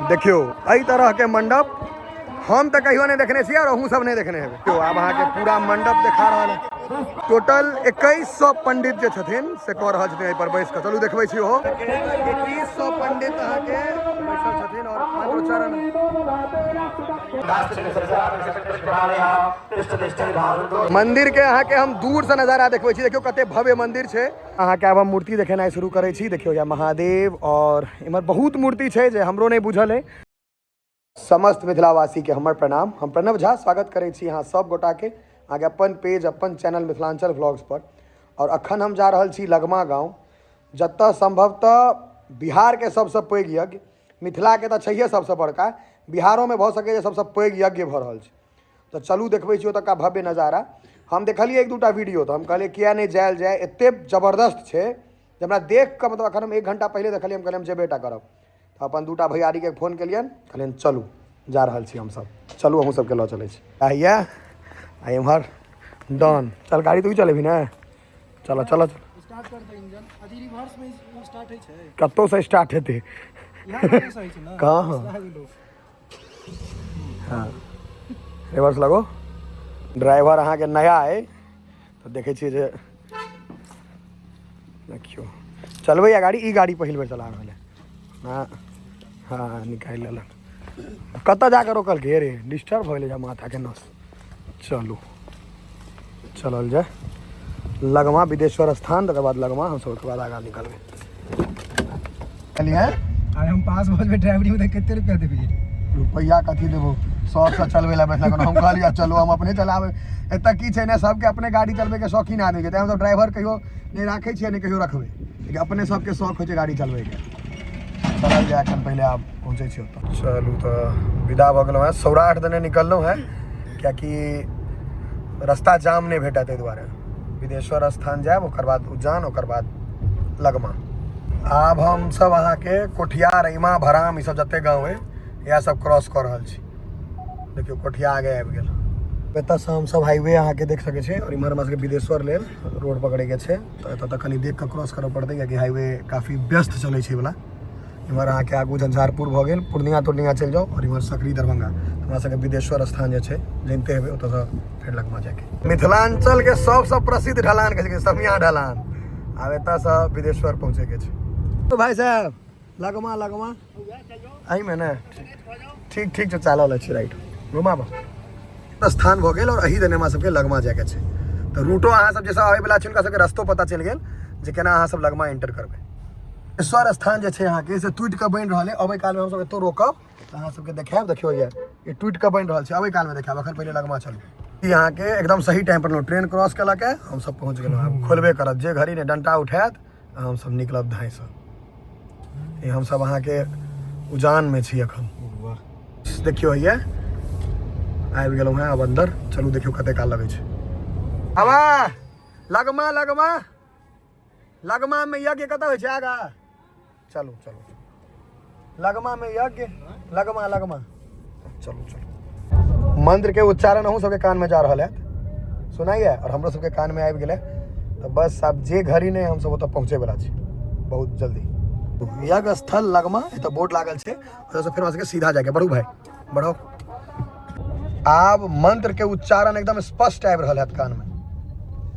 देखियो एहि तरह के मंडप हम तो कहियो नहीं देखने छियै और अहूँ सब नहीं देखने हेबै। तो आब अहाँके पूरा मंडप देखा रहल है। टोटल 2100 पंडित जे छथिन से कऽ रहल छथिन एहि पर बैस कऽ। चलू देखबै छी ओहो 2100 पंडित अहाँके बैसल छथिन और मंत्रोच्चारण मंदिर के अहाँके हम दूर से नजारा देखबै छी। देखियो कते भव्य मंदिर छै। अहाँके आब हम मूर्ति देखेनाइ शुरू करै छी। देखियो या महादेव और इम्हर बहुत मूर्ति छै जे हमरो नहीं बुझल है। समस्त मिथिलावासी के हमर प्रणाम। हम प्रणव झा स्वागत करै छी अहाँ सब गोटा के आगे अपन पेज अपन चैनल मिथिलांचल व्लॉग्स पर। और अखन हम जा रहल छी लगमा गाँव, जतऽ संभवतः बिहार के सबसे पैघ यज्ञ, मिथिला के तऽ छैहे सबसे बड़का, बिहारो में भऽ सकै सबसे पैघ यज्ञ भऽ रहल छै। तो चलू देखबै छी ओतुका भव्य नजारा। हम देखलिए एक दूटा वीडियो तो हम कहलिए किया नहीं जायल जाए, एते जबरदस्त छै जे हमरा देख कऽ मतलब अखन हम 1 घंटा पहले देखलिए, हम कहलिए हम जेबेटा करब। तो अपन दूटा भैयारी के फोन केलियन, कहलियन चलू जा रहल छी हम सब। चलू अहूँ सबके लऽ चलै छी। आइया आ इम्हर डन चल गाड़ी तू ही चलेबी ना। चलो चलो स्टार्ट कर दे इंजन। अभी रिवर्स में स्टार्ट है छै। कत्तो से स्टार्ट हेतै यहां से सही छै ना। कहाँ हाँ रिवर्स लगो। ड्राइवर अहाँ के नया है तो देखे छियै जे देखियो चलबै या गाड़ी। ई गाड़ी पहिल बेर चला रहल है। हाँ हाँ निकाल लेलक। कतऽ जाकर रोकल के रे, डिस्टर्ब हो जा माथा के नस। चलू चलल जाए लगमा विदेश्वर स्थान, तकर बाद लगमा हम सब बाद आगा निकलबै। चलिए आइ हम पास बस में ड्राइवरी में कते रुपया देबी? रुपैया कथी देबो, 100 से चलबै ला बैठला। हम कहलिए चलो हम अपने चलाबे। एतऽ की छै ने, सबके अपने गाड़ी चलबै के शौकीन आदमी के, हम सब ड्राइवर कहियो नहीं राखै छियै नहीं कहियो रखबै, लेकिन अपने सबके शौक होइ छै गाड़ी चलबै के। चलल जाए एखन पहले आब पहुँचे छी ओतऽ। चलू तऽ विदा भऽ गेलहुँ हैं। सौराठ देने निकललहुँ हैं कियाकि रास्ता जाम नहीं भेटा, ताहि दुआरे विदेश्वर स्थान जाएब, ओकर बाद उज्जैन, ओकर बाद लगमा। आब हम सब अहाँ के कोठिया रैमा भराम ई सब जते गाँव है इएह सब क्रॉस कऽ रहल छी। देखियो कोठिया आगे आबि गेल। एतऽ से हम सब हाईवे अहाँ के देख सकै छी और इम्हर हमरा सबके विदेश्वर लेल रोड पकड़े के छै। तो एतऽ तक कनी देख कऽ क्रॉस करऽ पड़तै कियाकि हाईवे काफी व्यस्त चलै छै वाला। इम्हर अहाँ के आगू झंझारपुर भऽ गेल, पूर्णिया चलि जाओ और इम्हर सकरी दरभंगा। हमरा सबके विदेश्वर स्थान जे छै जानते हेबै, ओतऽ से फेर लगमा जाके। मिथिलांचल के सबसे प्रसिद्ध ढलान के छै समिया ढलान। आब एतऽ से विदेश्वर पहुँचे के छै। तो भाई साहब लगमा लगमा अही में ना ठीक ठीक जो चलल छै राइट घुमाब स्थान भऽ गेल और अही देने हमरा सबके लगमा जाके छै। तो रूटो अहाँ सब जैसा आबै वाला छै हुनका सबके रस्तो पता चलि गेल जे केना अहाँ सब लगमा एंटर करबै। विदेश्वर स्थान जे छै अहाँ के से टूटि कऽ बनि रहल है। अबै काल में हम सब एतौ रोकब तऽ अहाँ सबके देखायब। देखियो ये टूटि कऽ बनि रहल छै, अबै काल में देखायब। अखन पहिले लगमा चलू। ई अहाँ के एकदम सही टाइम पर ट्रेन क्रॉस केलक है, हम सब पहुँच गेलहुँ। आब खोलबे करत, जे घड़ी ने डंटा उठायत हम सब निकलब धाइ से। ये हम सब अहाँ के उजान में छी अखन। देखियो ये आबि गेलहुँ हैं अब अंदर। चलू देखियो कते काल लगै छै। आबा लगमा लगमा लगमा में यज्ञ कतऽ होइ छै आगा। चलू चलू लगमा में यज्ञ लगमा लगमा। चलू चलू मंत्र के उच्चारण अहूँ सबके कान में जा रहल है, सुनाइए और हमरो सबके कान में आबि गेलै। तो बस अब जे घड़ी नहीं हम सब ओतऽ पहुँचे वाला छी बहुत जल्दी। यज्ञ स्थल लगमा एतऽ बोर्ड लागल छै, ओतऽ से फिर वहाँ से सीधा जाके बढ़ू भाई बढ़ो। आब मंत्र के उच्चारण एकदम स्पष्ट आबि रहल है कान में,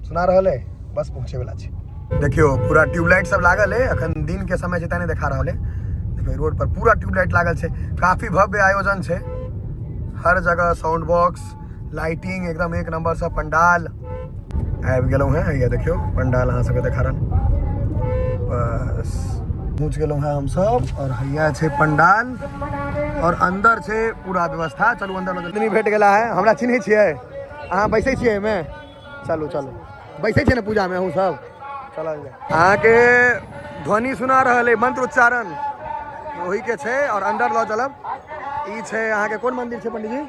सुना रहल है, बस पहुँचे वाला छी। देखियो पूरा ट्यूबलाइट सब लागल है। अखन दिन के समय छै नहीं देखा रहल है। देखियो रोड पर पूरा ट्यूबलाइट लागल छै। काफी भव्य आयोजन छै, हर जगह साउंड बॉक्स लाइटिंग एकदम 1 नंबर से। पंडाल आबि गेलहुँ हैं, ये देखियो पंडाल अहाँ सबके देखा रहल। बस पहुँच गेलहुँ हैं हम सब और हैया छै पंडाल और अंदर छै पूरा व्यवस्था। चलू अंदर नहीं भेट गेला है। हमरा चिन्है छियै अहाँ, बैसै छियै एहिमे। चलू चलू बैसै छियै ने पूजा में अहूँ सब। चलल जाए अहाँ के ध्वनि सुना रहल है, मंत्र उच्चारण वही के छै और अंदर लऽ चलब। ई छै अहाँ के कोन मंदिर छै पंडित जी?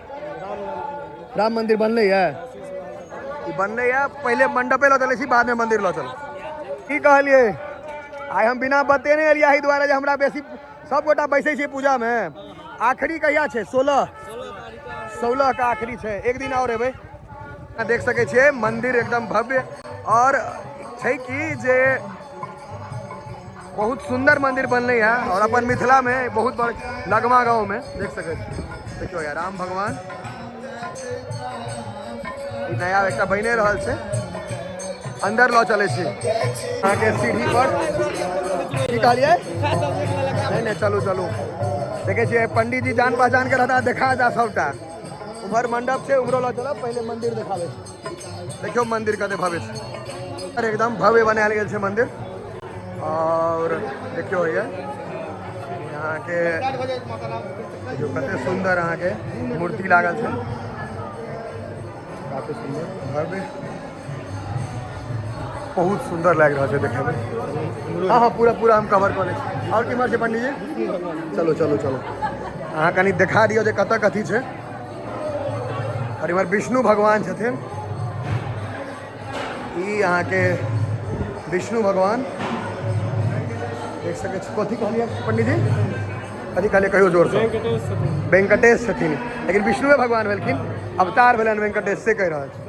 राम मंदिर बनलै है, ई बनलै है। पहले मंडपे लऽ चलै छी, बाद में मंदिर लऽ चलब। की कहलिए आइ हम बिना बतेने एलियै एहि दुआरे जे हमरा बेसी सब गोटा बैसै छी पूजा में। आखिरी कहिया छै? 16 का आखिरी छै। एक दिन और एबै। देख सकै छियै मंदिर एकदम भव्य और छै कि जे बहुत सुंदर मंदिर बनले है और अपन मिथिला में बहुत बड़ लगमा गांव में देख सके छी। देखियो यार राम भगवान ई नया एकटा बने रहल छै, अंदर लऽ चले छी अहाँ के सीढ़ी पर। की कहलिए नहीं चलू चलू देखे छियै पंडित जी जान पहचान के रहता देखा जा सबटा। उधर मंडप छै उधरो लऽ चलब, पहले मंदिर देखाबे छी। देखियो मंदिर कते भव्य छै, अरे एकदम भव्य बनायल गेल छै मंदिर। और देखियो ये यहाँ के जो कते सुंदर अहाँ के मूर्ति लागल छै, काफी सुंदर भव्य, बहुत सुंदर लग रहा है देखे में। हाँ हाँ पूरा पूरा हम कवर कर ले। और किमर छै पंडित जी? चलो चलो चलो अहाँ कनी देखा दियो जे कतऽ कथी छै। और इमहर विष्णु भगवान छथिन, ई अहाँ के विष्णु भगवान देख सके छी। कथी कहलिए पंडित जी? कथी कहलिए कहियो जोर से? वेंकटेश छथिन, लेकिन विष्णुए भगवान भेलखिन, अवतार भेलन वेंकटेश से कह रहल छी।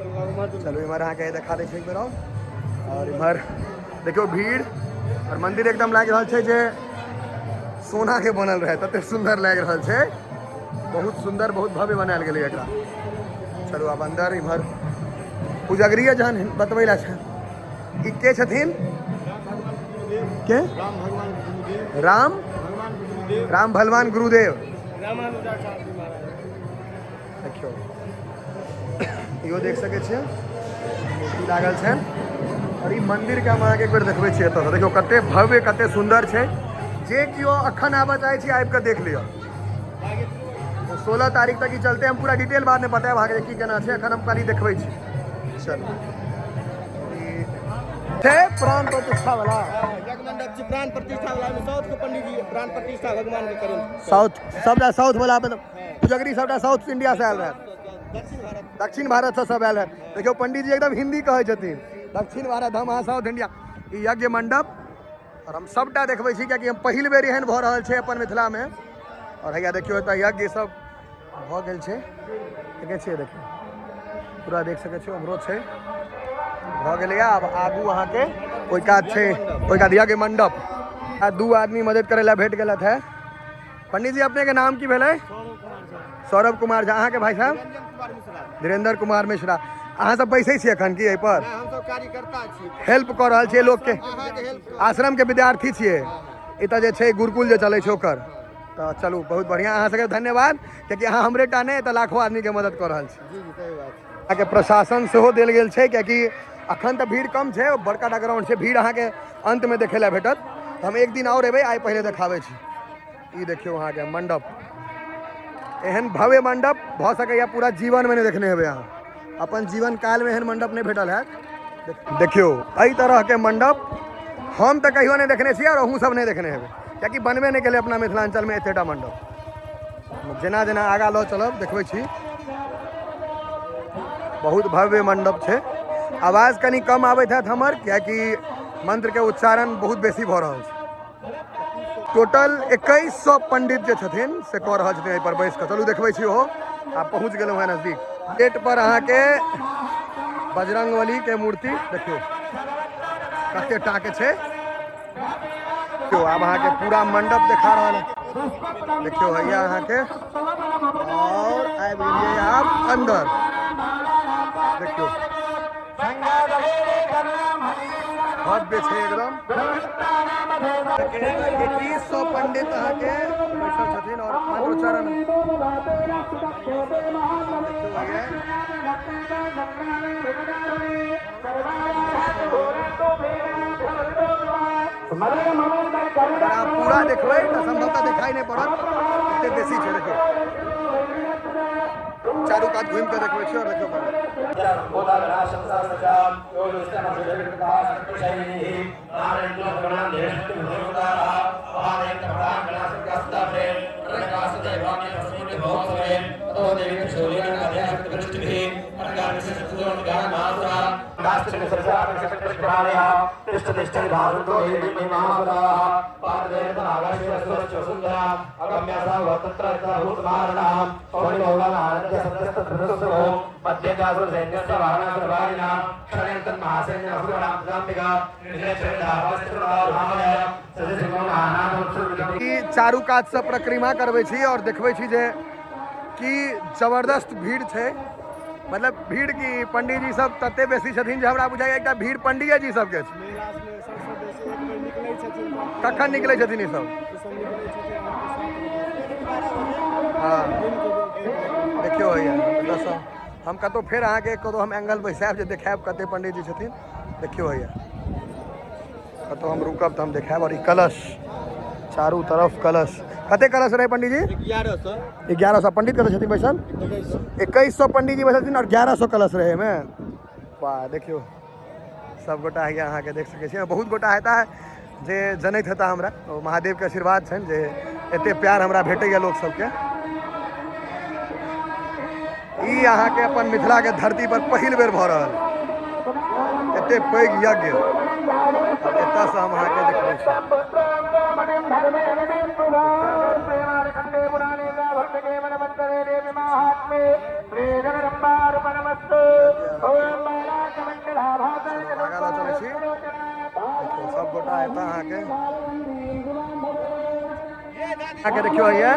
चलो इमहर अहाँ के देखा दै छी एक बेर और इमहर देखियो भीड़ और मंदिर एकदम लाग रहल छै जे सोना के बनल रहे, तते सुंदर लाग रहल छै, बहुत सुंदर बहुत भव्य बनायल गेलै एकरा। चलो अब अंदर इमहर पुजगरिया जहन बतबैला छै ई के छथिन? के? राम भगवान गुरुदेव। देखियो इहो देख सके छियै मूर्ति लागल छै। और ई मंदिर के हम अहाँके एक बेर देखबै छियै एतऽ देखियो कते भव्य कते सुंदर छै, जे कियो अखन आबऽ चाहै छी आबि कऽ देख लिअ। 16 तारीख तक ई चलते, हम पूरा डिटेल बाद में बतायब अहाँके की केना छै, अखन हम खाली देखबै छी। चलो छै प्राण प्रतिष्ठा वाला जगमंडप छै, प्राण प्रतिष्ठा वाला में साउथ के पंडित जी प्राण प्रतिष्ठा भगवान के करेन। साउथ सबटा साउथ वाला पे पुजगरी सबटा साउथ इंडिया से आयल रहे, दक्षिण भारत से सब आयल रहे। देखियो पंडित जी एकदम हिंदी कहै छथिन, दक्षिण भारत हम अहाँ साउथ इंडिया। ई यज्ञ मंडप और हम सबटा देखबै छी कियाकि हम पहिल बेर एहन भऽ रहल छै अपन मिथिला में। और हैया देखियो एतऽ यज्ञ सब भऽ गेल छै, देखै छियै देखियो पूरा देख सकै छियै उम्हरो छै भऽ गेलै। आब आगू अहाँ के ओइ कात छै, ओइ कात यज्ञ मंडप। आ दू आदमी मदद करे ला भेट गेलथ है। पंडित जी अपने के नाम की भेलै? सौरभ कुमार झा। अहाँ के भाई साहब? धीरेन्द्र कुमार मिश्रा। अहाँ सब बैसे छी अखन की एहि पर? हम सब कार्यकर्ता छी, हेल्प कर रहल छियै लोग के, अहाँ के हेल्प आश्रम के विद्यार्थी छियै। एतऽ जे छै गुरुकुल जे चलै छै ओकर। तऽ चलू बहुत बढ़िया, अहाँ सबके धन्यवाद कियाकि अहाँ हमरे टा नहि एतऽ लाखों आदमी के मदद कऽ रहल छी। जी जी सही बात छै। अहाँ के प्रशासन सेहो देल गेल छै कियाकि अखन तऽ भीड़ कम छै, बड़का टा ग्राउंड छै, भीड़ अहाँ के अंत में देखे ला भेटत। हम एक दिन और एबै, आइ पहले देखाबै छी। ई देखियो अहाँ के मंडप, एहन भव्य मंडप भऽ सकैया पूरा जीवन में नहीं देखने हेबै अहाँ, अपन जीवन काल में एहन मंडप नहीं भेटल है। देखियो एहि तरह के मंडप हम तऽ कहियो नहीं देखने छी और अहूँ सब नहीं देखने हेबै कियाकि बनबे नहीं केलै अपना मिथिलांचल में एतेटा मंडप। जेना जेना आगाँ लऽ चलब देखबै छी बहुत भव्य मंडप छै। आवाज कनी कम आबैत हैत हमर कियाकि मंत्र के उच्चारण बहुत बेसी भऽ रहल छै। टोटल 2100 पंडित जे छथिन से कऽ रहल छथिन एहि पर बैस कऽ। चलू देखबै छी ओहो। आब पहुँच गेलहुँ हैं नजदीक। गेट पर अहाँ के बजरंगबली के मूर्ति देखियो कते टा के छै। देखियो आब अहाँ के पूरा मंडप देखा रहल है। देखियो हैया अहाँ के और आबि गेलियै आब अंदर। देखियो भव्य छै एकदम। 2100 पंडित अहाँ के बैसल छथिन और मंत्रोच्चारण आप पूरा देखबै तऽ संभवतः दिखाई नहीं पड़त, एते बेसी छै। देखियो चारू कात घूम के देखबै छी और देखियो चारू कात से परिक्रमा करबै छी और देखबै छी जे कि जबरदस्त भीड़ छै। मतलब भीड़ की पंडित जी सब तते बेसी छथिन जे हमरा बुझाइया एकटा भीड़ पंडिये जी सबके छै। कखन निकलै छथिन ई सब? हाँ देखियो भैया हम कतौ फेर अहाँके कतौ हम एंगल बैसाब जे देखाब कते पंडित जी छथिन। देखियो भैया कतौ हम रुकब तो हम देखाब। और ई कलश चारू तरफ कलश, कते कलश रहे पंडित जी? 1100 पंडित कते छथिन बैसल? 2100 पंडित जी बैसल छथिन और 1100 कलश रहे में। वाह देखियो सब गोटा है यहाँ के देख सके छी। बहुत गोटा हेता है जे जनैत हेता हमरा महादेव के आशीर्वाद छनि जे एते प्यार हमरा भेटैया लोक सबके। ई अहाँ के अपन मिथिला के धरती पर पहिल बेर भऽ रहल एते पैघ यज्ञ। एतऽ से हम अहाँ के देखबै छी। सब गोटा एता आके देखियो भैया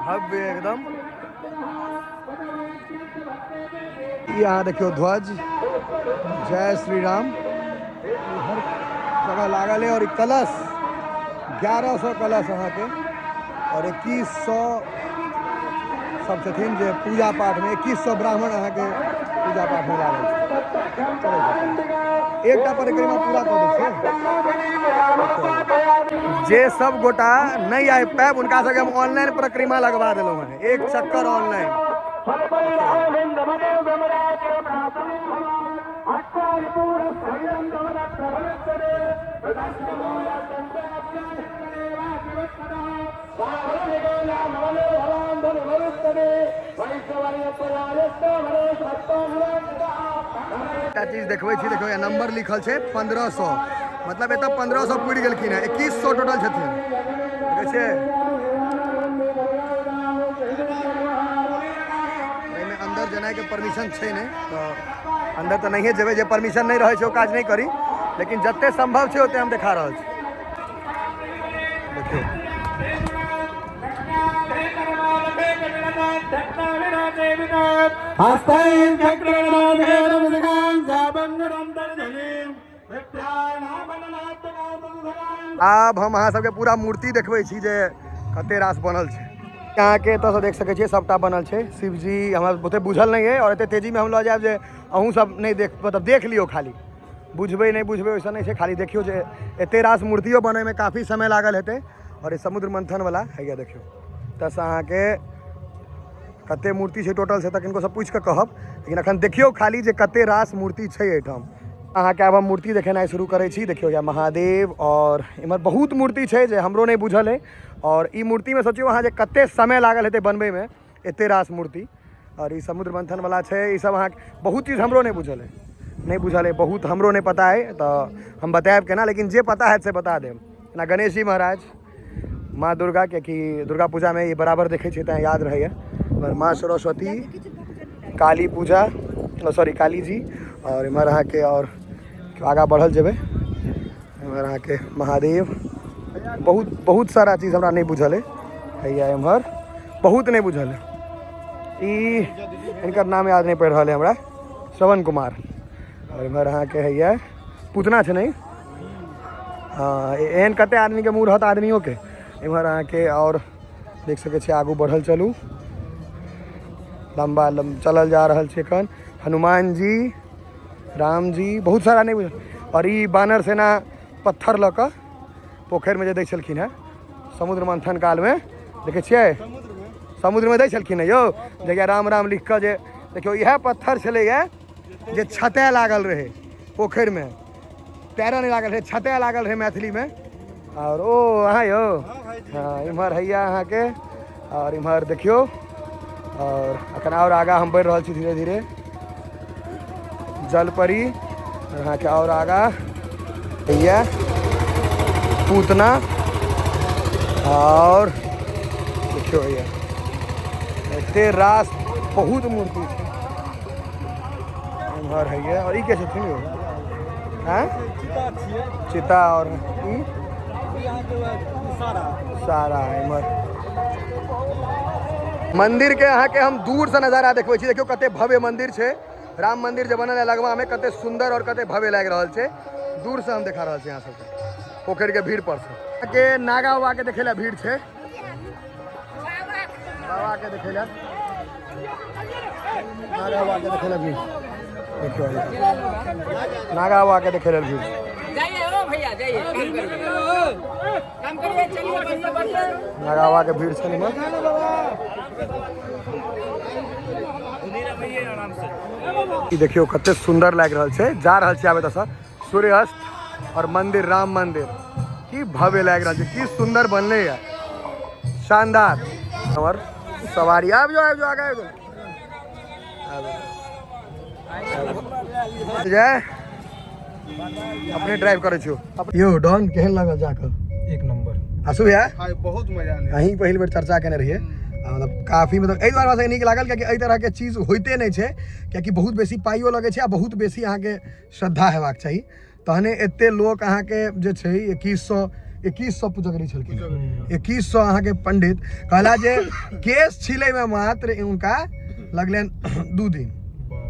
भव्य एकदम। यहाँ देखियो ध्वज जय श्री राम हर जगह लागल है। और कलश 1100 कलश अहाँ के और 2100 सब छथिन जे पूजा पाठ में 2100 ब्राह्मण अहाँ के पूजा पाठ में लागल छै। एकटा परिक्रमा पूरा कऽ दै छै। जे सब गोटा नहीं आबि पाएब उनका सबके हम ऑनलाइन परिक्रमा लगवा देलहुँ हैं। एक चक्कर ऑनलाइन। चीज देखबै छी देखो या नंबर लिखल छै 1500 मतलब एतऽ 1500 पूरि गेलखिन है। 2100 टोटल छथिन देखै छियै। एहिमे अंदर जेनाइ के परमिशन छै नहीं तो अंदर तो नहीं जेबै। जे परमिशन नहीं रहे छै ओ काज नहीं करी लेकिन जते संभव छै ओते हम देखा रहल छी। देखियो आब हम अहाँ सबके पूरा मूर्ति देखबै छी जे कते रास बनल छै। यहाँ के एतऽ से देख सकै छियै सबटा बनल छै। शिव जी हमरा बहुते बुझल नहीं है और एते तेजी में हम लऽ जायब जे अहूँ सब नहीं देख मतलब देख लियो खाली बुझबै नहीं बुझबै वैसा नहीं छै। खाली देखियो जे एते रास मूर्तियों बने में काफ़ी समय लागल हेतै। और ये समुद्र मंथन वाला है देखियो तस अहाँ के कते मूर्ति छै टोटल से तक इनको सब पूछ के कहब। लेकिन अखन देखियो खाली जे कते रास मूर्ति छै एठाम। अहाँ के अब हम मूर्ति देखेनाइ शुरू करै छी। देखियो या महादेव और इमहर बहुत मूर्ति छै जे हमरो नहीं बुझल है। और ई मूर्ति में सोचियो अहाँ जे कते समय लागल हेतै बनबै में एते रास मूर्ति। और ई समुद्र मंथन वाला छै ई सब अहाँ बहुत चीज़ हमरो नहीं बुझल है बहुत हमरो नहीं पता है तो हम बताएब केना। लेकिन जे पता है से बता देब। ना गणेश जी महाराज माँ दुर्गा के कि दुर्गा पूजा में ये बराबर देखे छे तें याद रहे। और माँ सरस्वती काली पूजा सॉरी काली जी। और इमहर अहाँ के और आगा बढ़ल जेबे इमहर अहाँ के महादेव बहुत सारा चीज़ हमरा नहीं बुझल है। इमहर बहुत नहीं बुझल है। इनकर नाम याद नहीं पड़ रहा है हमरा श्रवण कुमार। और इमहर अहाँ के है पूतना है नहीं हाँ एहन कते आदमी के मुँह रहत आदमियों के। इमहर अहाँ के और देख सके छे आगू बढ़ल चलू लंबा चलल जा रहल छे। एखन हनुमान जी राम जी बहुत सारा नहीं बुझल। और ई बानर सेना पत्थर लऽ कऽ पोखरि में जे दै छलखिन है समुद्र मंथन काल में देखे छियै समुद्र में दै छलखिन यो जगह राम राम लिख कऽ जे देखियो इएह पत्थर छलैए जे छतय लागल रहे पोखरि में, तैरऽ नहीं लागल रहे, छतय लागल रहे मैथिली में। और ओ अहाँ यो हाँ इम्हर हैया अहाँ के और इम्हर देखियो। और अखन और आगा हम बढ़ि रहल छी धीरे धीरे जलपरी अहाँ के और आगा हैया पूतना और देखियो हैया एते रास बहुत मूर्ति छै इम्हर हैया। और ई के छथिन यो हाँ चिता और ई सारा इम्हर मंदिर के अहाँ के हम दूर से नजारा देखबै छी। देखियो कते भव्य मंदिर छै, राम मंदिर जे बनल है लगमा में कते सुंदर और कते भव्य लाग रहल छै। दूर से हम देखा रहल छी यहाँ सबके पोखरि के भीड़ पर से के नागा बाबा के देखे ला भीड़ छै, बाबा के देखे ला नागा बाबा के देखे ला भीड़, देखियो नागा बाबा के देखे ला भीड़। जाइए ओ भैया जाइए काम करिए चलिए बढ़िया नागा बाबा के भीड़ छै निमन। ई देखियो कते सुंदर लाग रहल छै, जा रहल छी आबे त सूर्यास्त और मंदिर राम मंदिर की भव्य लाग रहल छै, की सुंदर बनले है, शानदार। और सवारी आब जो आगे आब जय अपने ड्राइव करे छियो यो डॉन केहन लागल जाकर एक नंबर आसु भैया बहुत मजा आले। अहीं पहिल बेर चर्चा केने रहिए मतलब काफी मतलब एहि दुआरे से नीक लागल कियाकि एहि तरह के चीज होइते नहीं छै, कियाकि बहुत बेसी पाइयो लगे छै आ बहुत बेसी अहाँ के श्रद्धा हेबाक चाही। तहने एते लोक अहाँ के जे छै 2100 पुजगरी छलखिन, 2100 अहाँ के पंडित कहला जे केस छिलै में मात्र उनका लगलन 2 दिन,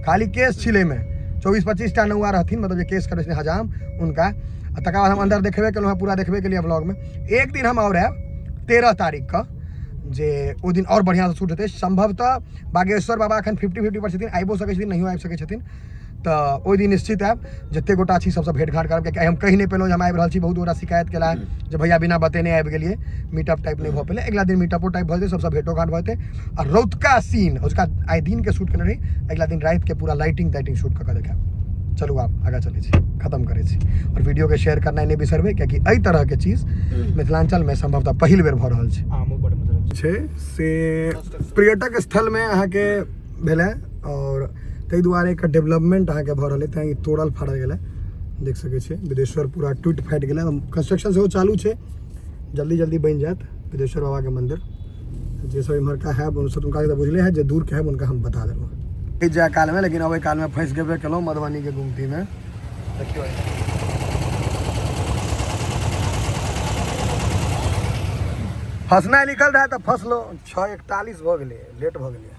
खाली केस छिलै में 24-25 टा नौआ रहथिन, मतलब जे केस करे हजाम उनका। तकर बाद हम अंदर देखबे केलहुँ पूरा देखबे के लिए ब्लॉग में। एक दिन हम और आयब 13 तारीख का जे ओ दिन और बढ़िया से शूट हेतै। संभवतः बागेश्वर बाबा एखन 50-50 पर छथिन, आइबो सकै छथिन नहियो आबि सकै छथिन, तऽ ओहि दिन निश्चित आयब। जते गोटा छी सबसे भेंट घाट करब, कियाकि हम कहि नहीं पेलहुँ जे हम आबि रहल छी। बहुत गोटा शिकायत केला जे भैया बिना बतेने आबि गेलिए, मीटअप टाइप नहीं भऽ पेलै। अगिला दिन मीटअपो टाइप भऽ जेतै, सबसे भेंटो घाट भऽ जेतै। और रौतका सीन उसका आइ दिन के शूट केने रही, अगिला दिन रात के पूरा लाइटिंग ताइटिंग शूट कऽ के देखायब। चलू आप आगा चलै छी, खत्म करै छी और वीडियो के शेयर करनाइ नहीं बिसरबै, कियाकि एहि तरह के चीज मिथिलांचल में संभवतः पहिल बेर भऽ रहल छै। छै से पर्यटक स्थल में अहाँ के भेलै और ताहि दुआरे एकर डेवलपमेंट अहाँ के भऽ रहल है, तैं तोड़ल फाड़ल गेलै देख सकै छियै। विदेश्वर पूरा टूट फाटि गेलै, कंस्ट्रक्शन सेहो चालू छै, जल्दी जल्दी बनि जायत विदेश्वर बाबा के मंदिर। जे सब इम्हर का है उनका तो बुझले है, जे दूर के है उनका हम बता देलहुँ जाय काल में। लेकिन अबै काल में फंस गेबे केलहुँ मधुबनी के गुमती में। देखियो फंसनाइ लिखल रहे तो फंसलो, 6:41 भऽ गेलै, लेट भऽ गेलै।